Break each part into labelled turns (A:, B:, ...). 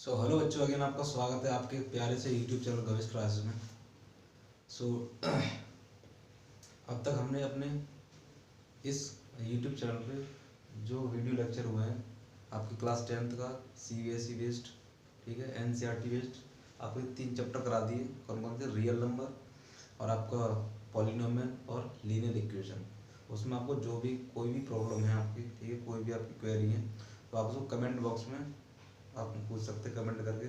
A: Hello बच्चों, again आपका स्वागत है आपके प्यारे से यूट्यूब चैनल गवेश क्लासेस में। अब तक हमने अपने इस यूट्यूब चैनल पे जो वीडियो लेक्चर हुए हैं आपकी क्लास 10th का CBSE बेस्ड, ठीक है, NCERT बेस्ड, आपके 3 चैप्टर करा दिए। कौन कौन से? रियल नंबर और आपका पॉलिनोमियल और लीनियर इक्वेशन। उसमें आपको जो भी कोई भी प्रॉब्लम है आपकी, ठीक है, कोई भी आपकी क्वेरी है तो आप उसको कमेंट बॉक्स में आप पूछ सकते हैं कमेंट करके।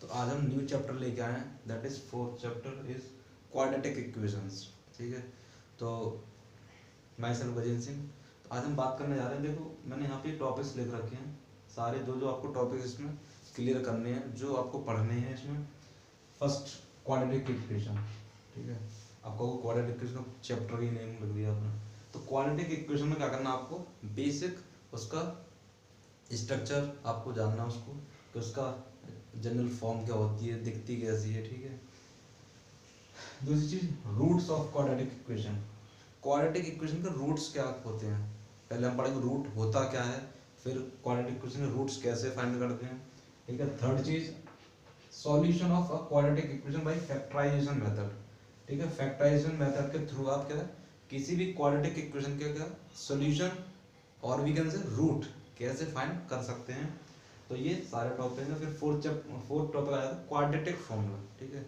A: तो आज हम न्यू चैप्टर लेके आए हैं, that is 4th chapter is quadratic equations, ठीक है। तो मैं सेल्फ गजेंद्र सिंह। तो आज हम बात करने जा रहे हैं, देखो मैंने यहाँ पे टॉपिक्स लिख रखे हैं सारे, जो आपको टॉपिक इसमें क्लियर करने हैं, जो आपको पढ़ने हैं इसमें। फर्स्ट, क्वाड्रेटिक इक्वेशन, ठीक है। आपको क्वाड्रेटिक इक्वेशन का चैप्टर ही नेम लिख दिया आपने। तो क्वाड्रेटिक इक्वेशन में क्या करना है आपको? बेसिक उसका स्ट्रक्चर आपको जानना, उसको कि उसका जनरल फॉर्म क्या होती है, दिखती कैसी है, ठीक है। दूसरी चीज, roots of quadratic equation. Quadratic equation के रूट्स क्या होते हैं पहले हम पढ़ेंगे, रूट होता क्या है, फिर क्वाड्रेटिक इक्वेशन के रूट्स कैसे फाइंड करते हैं, ठीक है। थर्ड चीज, solution of a quadratic equation by factorisation method, ठीक है। फैक्टराइजेशन मेथड के थ्रू आप क्या किसी भी क्वाड्रेटिक इक्वेशन के क्या सॉल्यूशन और वी कैन से रूट कैसे फाइंड कर सकते हैं। तो ये सारे टॉपिक हैं। फिर फोर्थ टॉपिक आया था क्वाड्रेटिक फॉर्मूला, ठीक है।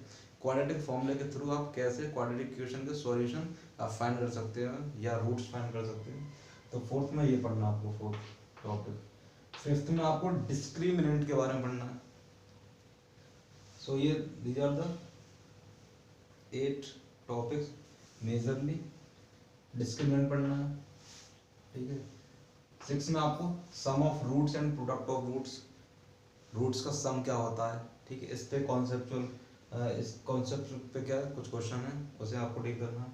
A: क्वाड्रेटिक फॉर्मूले के थ्रू आप कैसे क्वाड्रेटिक इक्वेशन के सॉल्यूशन आप फाइंड कर सकते हैं या रूट्स फाइंड कर सकते हैं। तो फोर्थ में ये पढ़ना आपको, फोर्थ टॉपिक। फिफ्थ में आपको डिस्क्रिमिनेंट के बारे में पढ़ना है। सो ये these are the 8 topics majorly. Discriminant पढ़ना है, ठीक है। 6 में आपको sum of roots and product of roots, roots का सम क्या होता है, ठीक है। इस पे कॉन्सेप्चुअल, इस कॉन्सेप्ट पे क्या कुछ क्वेश्चन है उसे आपको डील करना।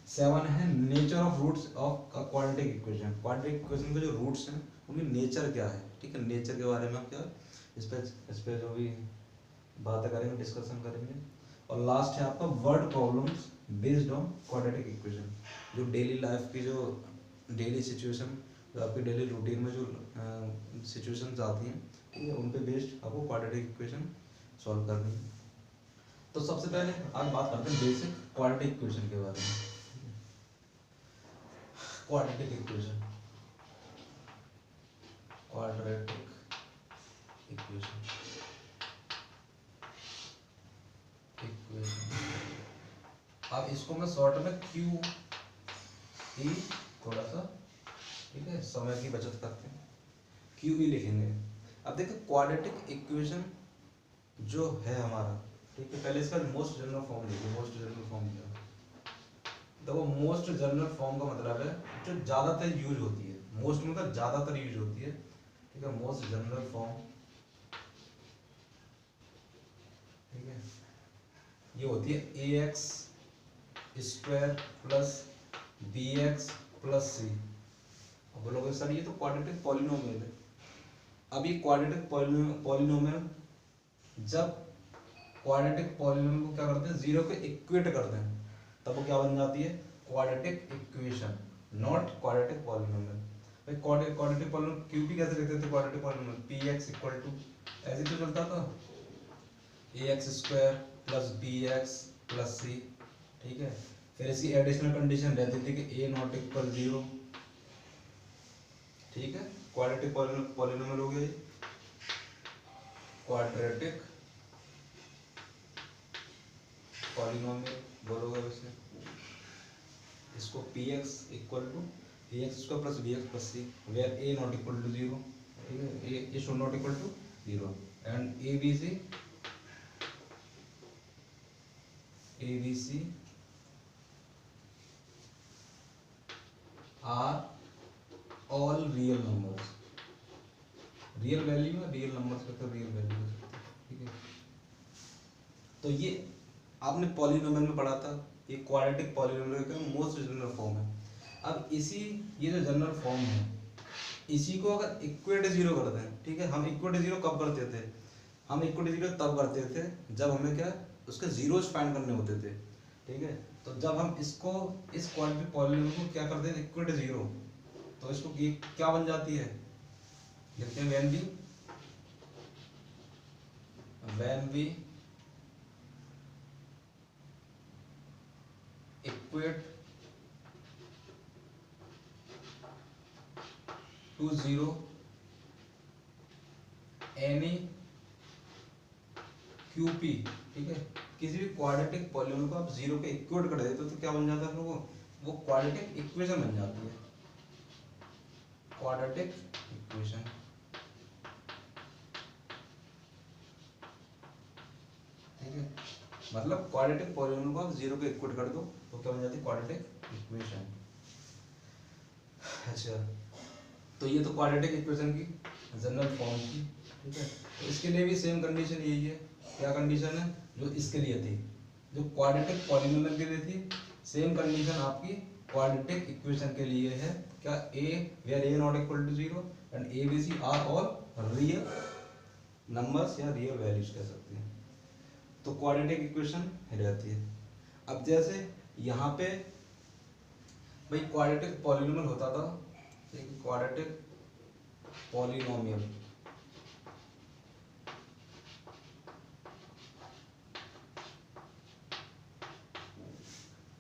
A: 7 है nature of roots of quadratic equation. Quadratic equation के जो रूट्स हैं उनकी नेचर क्या है, ठीक है। नेचर के बारे में आप क्या इस पे जो भी बातें करेंगे, डिस्कशन करेंगे। और लास्ट है आपका word problems based on quadratic equation, जो डेली लाइफ की, जो डेली सिचुएशन, जो आपकी डेली रूटीन में जो सिचुएशंस आती हैं, ठीक है, उन पे बेस्ड आपको क्वाड्रेटिक इक्वेशन सॉल्व करनी है। तो सबसे पहले आज बात करते हैं बेसिक क्वाड्रेटिक इक्वेशन के बारे में। क्वाड्रेटिक इक्वेशन, क्वाड्रेटिक इक्वेशन, अब इसको मैं शॉर्ट में क्यू ई, थोड़ा सा, ठीक है, समय की बचत करते हैं, क्यू ई लिखेंगे। अब देखो क्वाड्रेटिक इक्वेशन जो है हमारा, ठीक है, पहले इसका मोस्ट जनरल फॉर्म लिखिए। मोस्ट जनरल फॉर्म क्या है? देखो मोस्ट जनरल फॉर्म का मतलब है जो ज्यादातर यूज होती है। मोस्ट मतलब ज्यादातर यूज होती है, ठीक है। मोस्ट जनरल फॉर्म, ठीक है, ये होती है ax square plus bx plus c। अब बोलोगे सर ये तो क्वाड्रेटिक पॉलिनोमियल है। अब ये क्वाड्रेटिक पॉलिनोमियल, जब क्वाड्रेटिक पॉलिनोमियल को क्या करते हैं, जीरो को इक्वेट करते हैं, तब वो क्या बन जाती है? Quadratic equation, not quadratic polynomial. भाई क्वाड्रेटिक पॉलिनोमियल क्यू भी कैसे लिखते थे? Quadratic polynomial px equal to, ऐसे तो चलता था, ax square plus bx plus c, ठीक है। फिर इसकी एडिशनल कंडीशन रहती थी कि a नॉट इक्वल 0, ठीक है। क्वाड्रेटिक पॉलिनोमियल हो गया ये, क्वाड्रेटिक पॉलिनोमियल बोलोगे वैसे। इसको px equal to ax square plus bx plus c, where a not equal to 0, ठीक है, a should not equal to 0 and abc are all real numbers. Real value है, real numbers का तो real value, ठीक है। तो ये आपने पॉलिनोमियल में पढ़ा था, ये क्वाड्रेटिक पॉलिनोमियल का मोस्ट जनरल फॉर्म है। अब इसी, ये जो जनरल फॉर्म है, इसी को अगर इक्वेट जीरो कर दें, ठीक है, हम इक्वेट जीरो कब करते थे? हम इक्वेट जीरो तब करते थे जब हमें क्या उसके जीरोस फाइंड करने होते थे, ठीक है। तो जब हम इसको, इस क्वाड्रेटिक पॉलिनोमियल को क्या करते हैं, इक्वेट जीरो, तो इसको क्या बन जाती है? देखते हैं value when we equate to zero any QP, ठीक है, किसी भी क्वाड्रेटिक पॉलीनोमियल को आप जीरो पे इक्वेट कर देते हो तो क्या बन जाता है वो क्वाड्रेटिक इक्वेशन बन जाती है, क्वाड्रेटिक इक्वेशन। ठीक है, मतलब क्वाड्रेटिक पॉलीनोमियल को आप जीरो पे इक्वेट कर दो तो क्या बन जाती है, क्वाड्रेटिक इक्वेशन। अच्छा, तो ये तो क्वाड्रेटिक इक्वेशन की जनरल फॉर्म की। ठीक है, तो इसके लिए भी सेम कंडीशन यही है। क्या कंडीशन है जो इसके लिए थी, जो क्वाड्रेटिक पॉलीनोमियल के लिए थी, सेम कंडीशन आपकी क्वाड्रेटिक इक्वेशन के लिए है। क्या a where a not equal to zero and a b c are all real numbers या रियल वैल्यूज कह सकते हैं, तो क्वाड्रेटिक इक्वेशन रहती है। अब जैसे यहाँ पे भाई क्वाड्रेटिक पॉलीनोमियल होता था, क्वाड्रेटिक पॉलीनोमियल,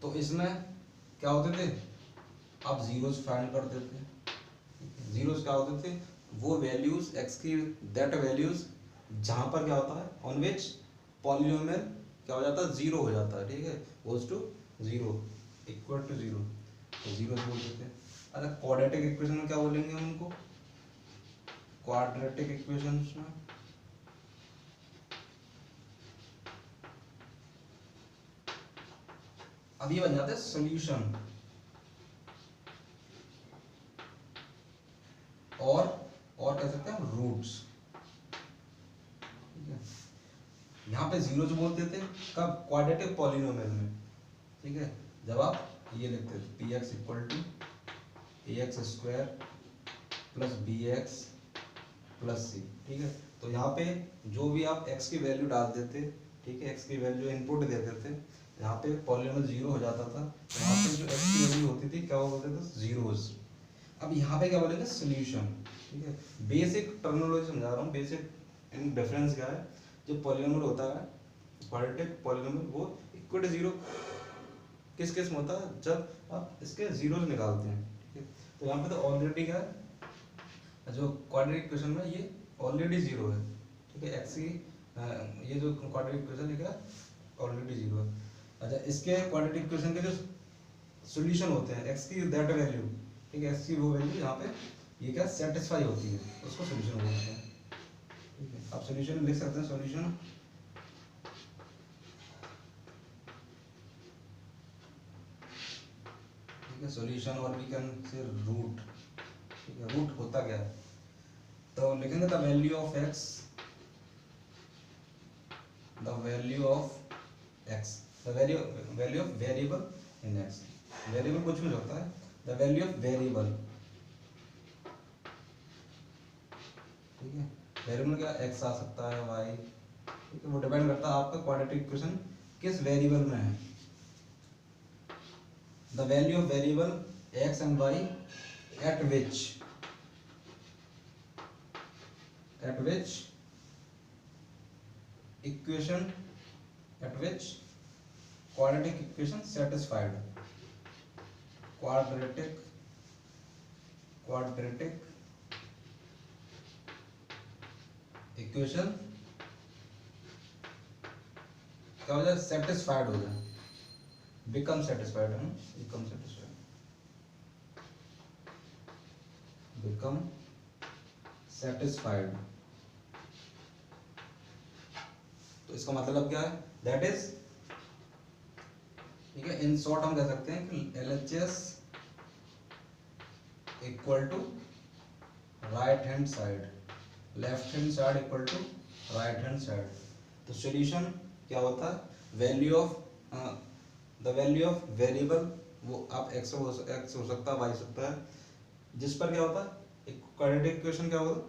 A: तो इसमें क्या होते थे, आप जीरोस फाइंड करते थे। जीरोस क्या होते थे, वो वैल्यूज एक्स की, दैट वैल्यूज जहां पर क्या होता है, ऑन विच पॉलीनोमियल क्या हो जाता है, जीरो हो जाता है। ठीक है, goes to zero, equal to zero, तो जीरो बोलते थे। अच्छा, क्वाड्रेटिक इक्वेशन में क्या बोलेंगे हम उनको, क्वाड्रेटिक इक्वेशंस में अब ये बन जाता है सॉल्यूशन, और कह सकते हैं रूट्स। ठीक है, यहाँ पे जीरो जो बोलते थे कब, क्वाड्रेटिक पॉलीनोमियल में। ठीक है, जब आप ये लिखते थे p x equal to a x square plus b x plus c. ठीक है, तो यहाँ पे जो भी आप x की वैल्यू डाल देते, ठीक है, x की वैल्यू इनपुट देते थे, यहाँ पे पॉलीनोमियल जीरो हो जाता था। तो यहाँ पे जो x की वैल्यू होती थी क्या बोलते थे, जीरोस। अब यहाँ पे क्या बोलेंगे, सोल्यूशन। ठीक है, बेसिक टर्मिनोलॉजी समझा रहा हूँ, बेसिक इन डिफरेंस क्या है। जो पॉलीनोमियल होता है, क्वाड्रेटिक पॉलीनोमियल, वो इक्वल टू जीरो किस केस में होता है, जब आप इसके जीरोस निकालते हैं। ठीक है, तो यहाँ पे तो ऑलरेडी क्या है, जो क्वाड्रेटिक इक्वेशन में ये ऑलरेडी जीरो है। ठीक है, एक्स की ये जो क्वाड्रेटिक इक्वेशन है क्या ऑलरेडी जीरो है। अच्छा, इसके क्वाड्रेटिक इक्वेशन के जो सॉल्यूशन होते हैं, एक्स की दैट वैल्यू, ठीक है, एक्स की वो वैल्यू यहाँ पे ये क्या सेटिस्फाई होती है, उसको सॉल्यूशन बोलते हैं। ठीक है, आप सॉल्यूशन लिख सकते हैं, सॉल्यूशन ठीक है, सॉल्यूशन और वी कैन से रूट। ठीक है, रूट होता क्या है, तो लिखेंगे the value of x, the value of x, the value of variable in x. Variable कुछ भी होता है, द वैल्यू ऑफ वेरिएबल। ठीक है, वेरिएबल क्या एक्स आ सकता है, वाई। ठीक है, वो डिपेंड करता है आपका क्वाड्रेटिक इक्वेशन किस वेरिएबल में है। The value of variable x and y at which equation, at which quadratic equation satisfied, quadratic equation क्या हो जाए, सेटिस्फाइड हो जाए, बिकम सेटिस्फाइड है, बिकम सेटिस्फाइड, बिकम सेटिस्फाइड। तो इसका मतलब क्या है, दैट इज, ठीक है, इन शॉर्ट हम कह सकते हैं कि LHS equal to right hand side, left hand side equal to right hand side. तो सॉल्यूशन क्या होता है, value of the value of variable, वो आप x हो सकता है, y हो सकता है, जिस पर क्या होता है क्वाड्रेटिक इक्वेशन क्या होगा,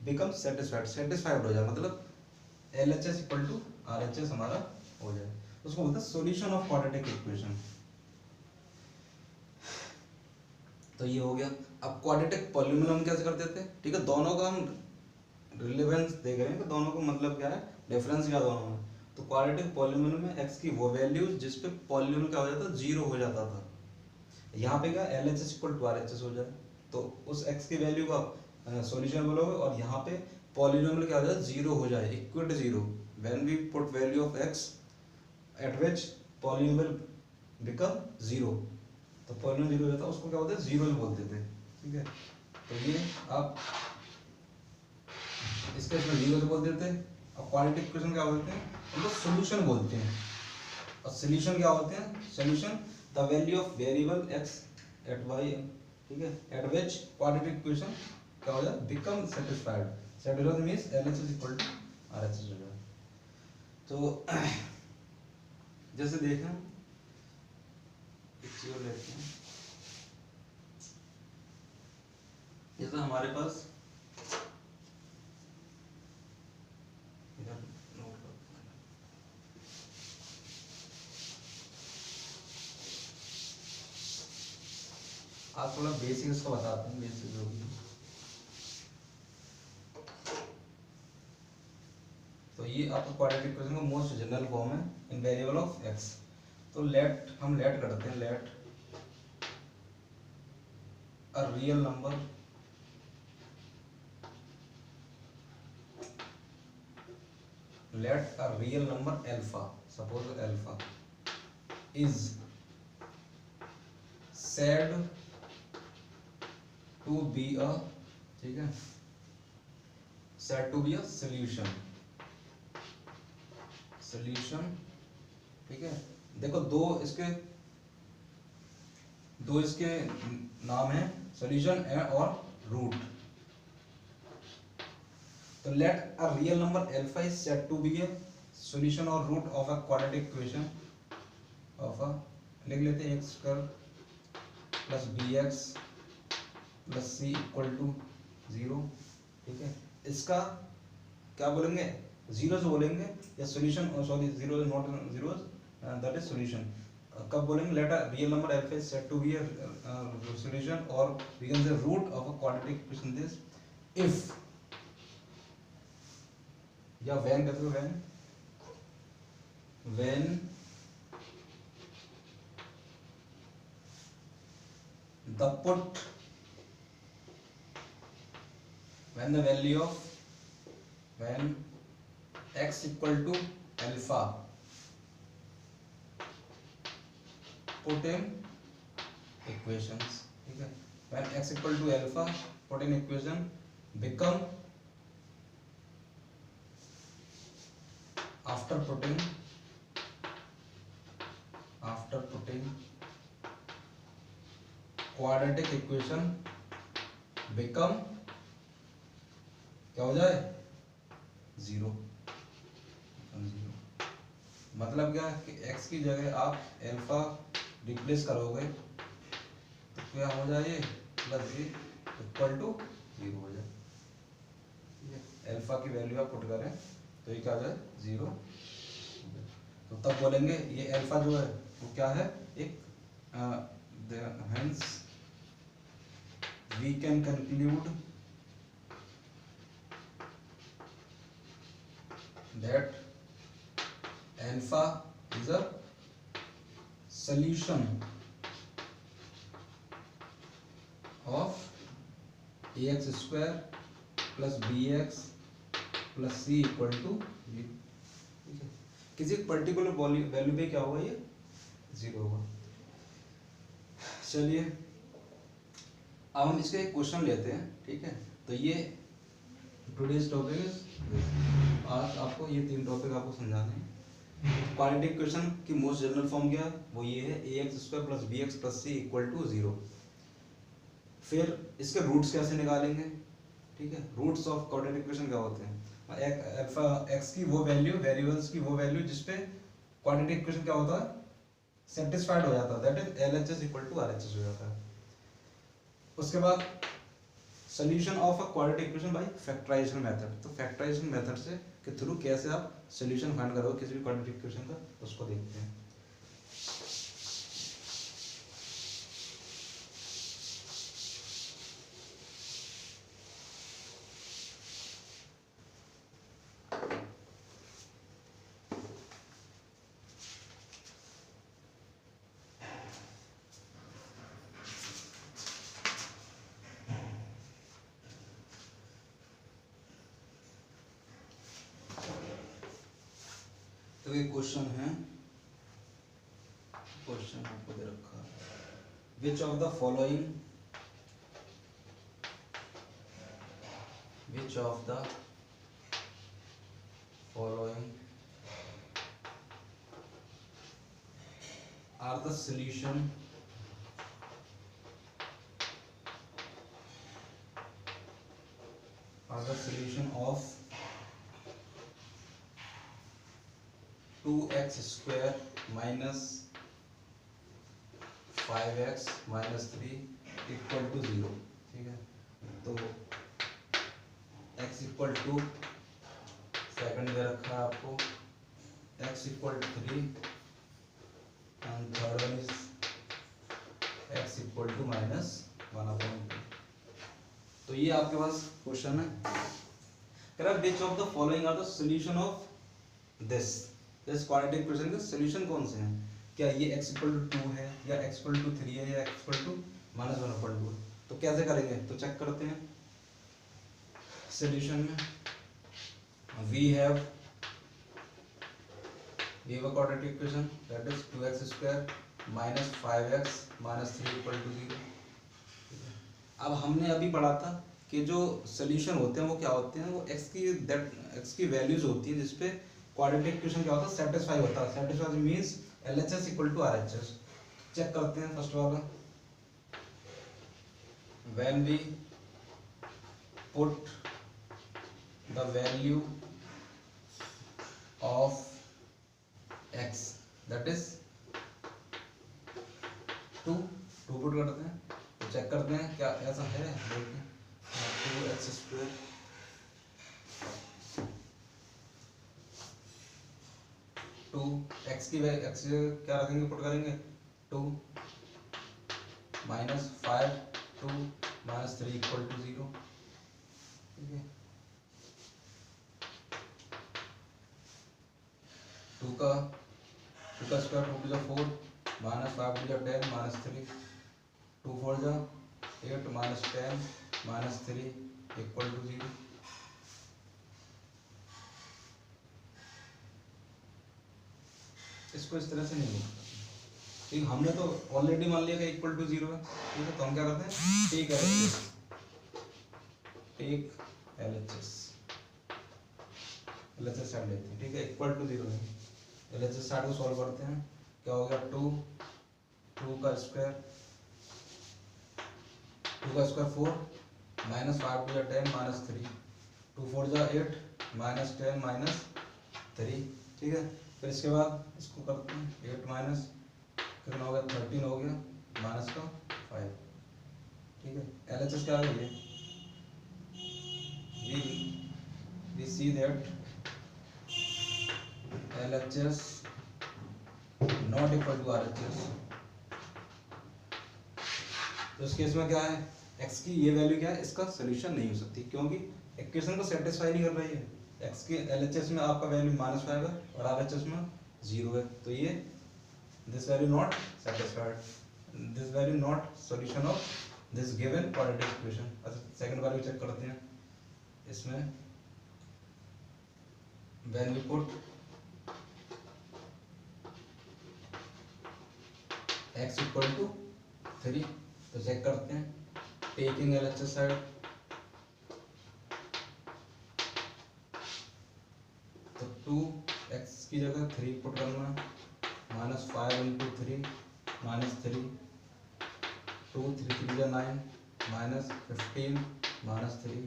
A: बिकम सेटिस्फाइड, सेटिस्फाइड हो जाए, मतलब LHS इक्वल टू RHS हमारा हो जाए, उसको बोलते हैं सॉल्यूशन ऑफ क्वाड्रेटिक इक्वेशन। तो ये हो गया। अब क्वाड्रेटिक पॉलीनोमियल हम कैसे करते थे, ठीक है, दोनों का हम डिफरेंस देख रहे हैं कि दोनों का मतलब क्या है, डिफरेंस क्या दोनों में। तो क्वाड्रेटिक पॉलीनोमियल में एक्स की वो वैल्यू जिस पे पॉलीनोमियल क्या हो जाता है, जीरो हो जाता था, यहाँ पे क्या L H S equal to R H S हो जाए, तो उस एक्स की वैल्यू को आप सॉल्यूशन बोलोगे और यहाँ पे पॉलीनोमियल क्या हो जाए, जीरो हो जाए, equal to zero. When we put value of x at which polynomial become zero, तो पॉलीनोमियल जीरो हो जाता है, उसको क्या बोलते हैं, जीरो बोल देते हैं, ठीक है। तो ये आप इसके इसमें जीरो से बोल देते हैं। और क्वाड्रेटिक इक्वेशन क्या बोलते हैं, उनको सॉल्यूशन बोलते हैं। और सॉल्यूशन क्या होते हैं, solution the value of variable x at y, ठीक है, एट विच क्वाड्रेटिक इक्वेशन क्या हो जाए, become satisfied. Satisfied means LHS equal to RHS हो जाए। तो जैसे देखें एक चीज और लेते हैं, जैसे हमारे पास इधर नोट करते हैं, आप थोड़ा बेसिक इसको बताते हैं, बेसिक जो भी। तो ये आपका क्वाड्रेटिक इक्वेशन का मोस्ट जनरल फॉर्म है इन वेरिएबल ऑफ एक्स। तो हम लेट करते हैं, let a real number alpha, suppose alpha is said to be a, ठीक है, said to be a solution, ठीक है। देखो दो इसके नाम है, सॉल्यूशन और रूट। तो let a real number alpha is said to be a solution और root of a quadratic equation of a, लिख लेते हैं, x square plus b x plus c equal to zero, ठीक है। इसका क्या बोलेंगे, जीरो से बोलेंगे, या solution, sorry zero not zero, that is solution. कब बोलेंगे, let a real number alpha is said to be a solution और वी कैन से root of a quadratic equation this if, या व्हेन कहते हो, when the put when the value of when x equal to alpha put in equations, ठीक है। when x equal to alpha put in equation become after putting quadratic equation become क्या हो जाए, zero. मतलब क्या कि x की जगह आप अल्फा रिप्लेस करोगे तो क्या हो जाए, plus G equal to zero हो जाए, ठीक है। अल्फा की वैल्यू आप पुट करें तो ये क्या हो जाए, जीरो। तो तब बोलेंगे ये अल्फा जो है वो क्या है, एक hence we can conclude that alpha is a solution of ax square plus bx plus c equal to 0, ठीक है। किसी पर्टिकुलर वैल्यू पे क्या होगा, ये जीरो होगा। चलिए अब हम इसका एक क्वेश्चन लेते हैं, ठीक है। तो ये टुडेज टॉपिक, आज आपको ये 3 टॉपिक आपको समझाने हैं। क्वाड्रेटिक इक्वेशन की मोस्ट जनरल फॉर्म क्या है, वो ये है ax square plus bx plus c equal to 0। फिर इसके रूट्स कैसे निकालेंगे, ठीक है। रूट्स ऑफ क्वाड्रेटिक इक्वेशन क्या होते हैं, अल्फा एक्स की वो वैल्यू, वेरिएबल्स की वो वैल्यू जिसपे क्वाड्रेटिक इक्वेशन क्या होता है, सेटिस्फाइड हो जाता है, that is LHS equal to RHS हो जाता है। उसके बाद solution of a quadratic equation by factorisation method. तो फैक्टराइजेशन मेथड से के थ्रू कैसे आप सॉल्यूशन फाइंड करोगे किसी भी क्वाड्रेटिक इक्वेशन का, उसको देखते हैं। तो ये क्वेश्चन है, क्वेश्चन आपको दे रखा है, which of the following, which of the following are the solution of 2x square minus 5x minus 3 equal to 0। ठीक है, तो x इक्वल टू, सेकंड दे रखा है आपको, x equal to 3 and third one is x equal to -1/2। तो ये आपके पास क्वेश्चन है। Which of the following are the solution of this quadratic equation के सॉल्यूशन कौन से हैं? क्या ये x इक्वल टू 2 है, या x इक्वल टू 3 है, या x इक्वल टू -1/2? तो कैसे करेंगे, तो चेक करते हैं। सॉल्यूशन में we have quadratic equation that is 2x square minus 5x minus 3 equal to 0। अब हमने अभी पढ़ा था कि जो सॉल्यूशन होते हैं वो क्या होते हैं, वो x की वैल्यूज होती है जिसपे क्वाड्रेटिक इक्वेशन क्या होता है, सेटिस्फाई होता है। Satisfy means LHS equal to RHS। Check करते हैं फर्स्ट वाला, when we put the value of x that is 2 put करते हैं, तो चेक करते हैं क्या ऐसा है, 2x स्क्वायर x क्या रखेंगे, पुट करेंगे 2 -5 2 -3 इक्वल टू 0। ठीक है, 2 का स्क्वायर 2 टू 4 -5 टू 10 -3 2 4 जा 8 -10 -3 इक्वल टू 0। इसको इस तरह से नहीं होगा, ठीक। हमने तो ऑलरेडी मान लिया कि इक्वल टू 0 है, ठीक है। तो हम क्या करते हैं, टेक LHS साइड लेते हैं, ठीक है। इक्वल टू 0 है, LHS साइड को सॉल्व करते हैं, क्या हो गया 2 का स्क्वायर 4 -5 टू 10 -3 2 4 जा 8 -10 -3। ठीक है, फिर इसके बाद इसको करते हैं 8 माइनस कितना हो गया 13 हो गया माइनस का 5। ठीक है, LHS क्या है we see that LHS not equal to RHS। तो इस केस में क्या है, x की ये वैल्यू क्या है, इसका सोल्यूशन नहीं हो सकती क्योंकि इक्वेशन को सेटिस्फाई नहीं कर रही है। x के LHS में आपका वैल्यू -5 है और RHS में 0 है, तो ये this value not satisfied, this value not solution of this given quadratic equation। अच्छा, सेकंड वैल्यू चेक करते हैं। इसमें when we put x equal to 3, तो चेक करते हैं, taking LHS side, तो 2x की जगह 3 पुट करना, -5 into 3 -3 2 3 3 जा 9 -15 -3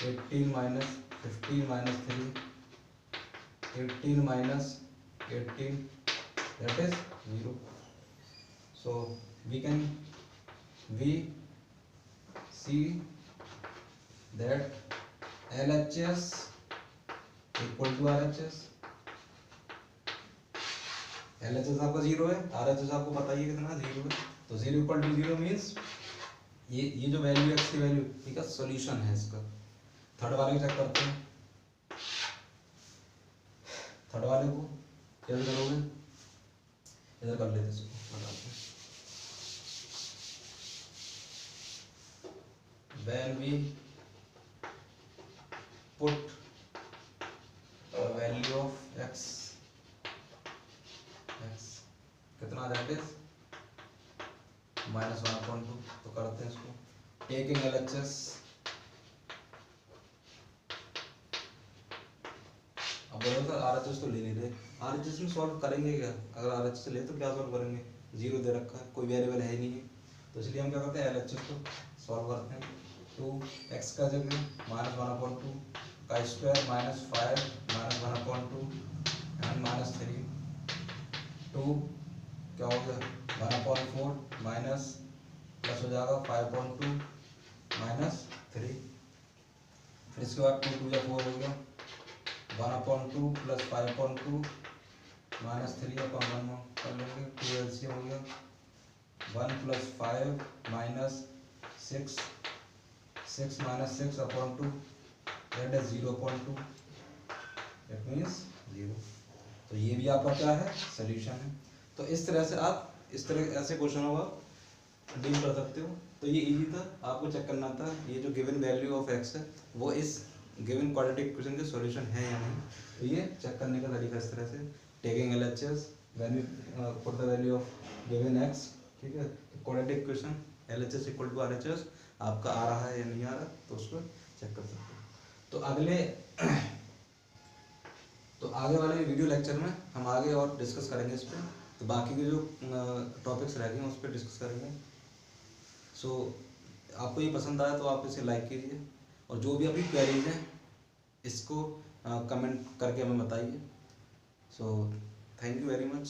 A: 18 -15 -3 18 -18 that is 0। so we see that LHS equal to RHS। LHS आपका 0 है, RHS आपको बताइए कितना 0 है, तो 0 इक्वल टू 0 मीन्स ये जो वैल्यू x की वैल्यू, ठीक है, सॉल्यूशन है इसका। थर्ड वाले को चेक करते हैं, थर्ड वाले को कैसे करोगे, इधर कर लेते हैं, when we put the value of x taking LHS। अब बोलो सर RHS तो ले नहीं रहे, RHS में सॉल्व करेंगे क्या? अगर RHS ले तो क्या सॉल्व करेंगे? जीरो दे रखा है, कोई वेरिएबल है ही नहीं है, तो इसलिए हम क्या करते हैं LHS को सॉल्व करते हैं। तो x का जगह -1/2 का स्क्वायर -5 -1/2 एंड -3 2 क्या हो गया 1/4 माइनस प्लस हो जाएगा 5/2 -3। फिर इसके बाद 2 2 या 4 हो गया 1/2 प्लस 5/2 -3/1 कर लेंगे। 2 LCM हो गया 1 + 5 -6 6 - 6/2 दैट इज 0.2, दैट मीन्स 0। तो ये भी आपका क्या है सोल्यूशन है। तो इस तरह से आप इस तरह ऐसे क्वेश्चनों का डील कर सकते हो। तो ये इजी था, आपको चेक करना था ये जो गिवन वैल्यू ऑफ x है वो इस गिवन क्वाड्रेटिक इक्वेशन के सॉल्यूशन है या नहीं। तो ये चेक करने का तरीका इस तरह से, taking LHS when you put the value of given x, ठीक है, क्वाड्रेटिक इक्वेशन LHS = RHS आपका आ रहा है या नहीं आ रहा, तो उसको चेक कर सकते हो। तो आगे वाले वीडियो लेक्चर में हम आगे और डिस्कस करेंगे इस पर। तो बाकी के जो टॉपिक्स रह गए उस पर डिस्कस करेंगे। सो आपको ये पसंद आया तो आप इसे लाइक कीजिए, और जो भी अभी क्वेरीज हैं इसको कमेंट करके हमें बताइए। So thank you very much.